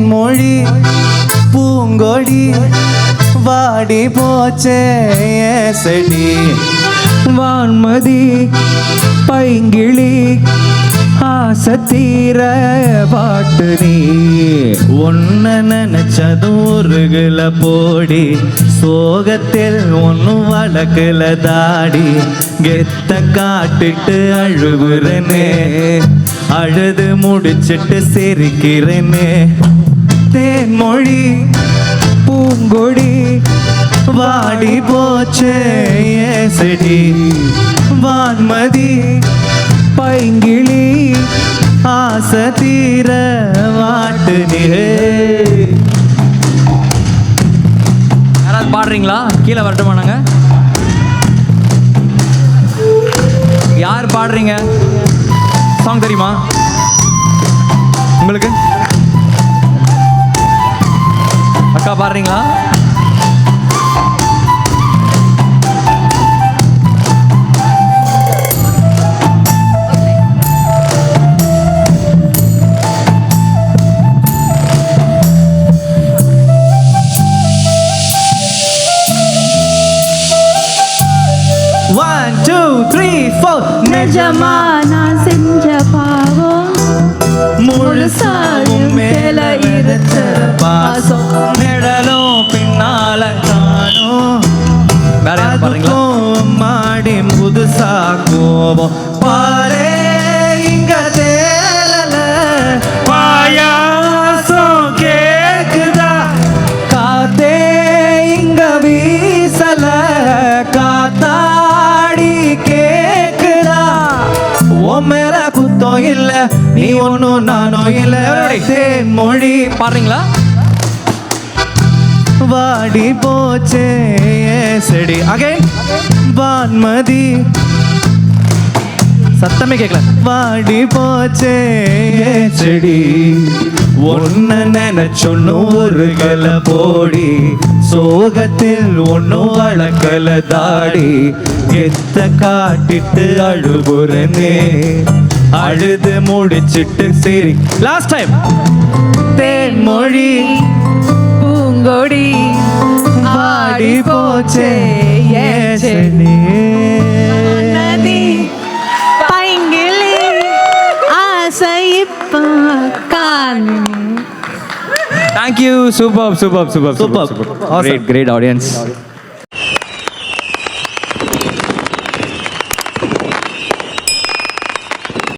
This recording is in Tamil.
தேன்மொழி பூங்கொடி வாடி போச்சே செடி வான்மதி பைங்கிளி ஆசை தீர பாட்டு நீ ஒன்ன நினைச்சதூருகுல போடி சோகத்தில் ஒன்னும் வழக்குல தாடி கெத்த காட்டிட்டு அழுகுறனே அழுது முடிச்சிட்டு சிரிக்கிறனே தேன்மொழி பூங்கொடி வாடி போச்சே செடி வான்மதி பைங்கிளி ஆசை தீர வாட்டு நீரே. யாராவது பாடுறீங்களா? கீழே வரட்டுமா? நாங்க யார் பாடுறீங்க? சாங் தெரியுமா உங்களுக்கு? அக்கா பாடுறீங்களா? நிஜமா நான் செஞ்ச பாவம் முழுசாயும் மேல இருச்ச பாசம் நிழலும் பின்னால காணும் வேற யாரும் பாடுறீங்களா? மாடி புதுசா கோபம் பாரே இங்க தேலல பாயாசம் கேக்குதா காத்தே இங்க வீசல காத்தாடி கேக்குதா உன் மேல குத்தம் இல்ல நீ ஒன்னும் நானும் இல்ல தேன்மொழி பாடுறீங்களா? வாடி போச்சே செடி அகைன் வான்மதி சத்தமே கேட்கல. வாடி போச்சே செடி ஒன்ன நினைச்சொன்னு ஒரு கல போடி சோகத்தில் ஒன்னும் வளர்க்கல தாடி எத்த காட்டிட்டு அழுகுறனே அழுது முடிச்சிட்டு சரி லாஸ்ட் டைம் தேன்மொழி பூங்கொடி வாடி போச்சே செடி நதி பைங்கிளி ஆசை இப்ப காணும். Thank you. Superb. Superb. Great audience.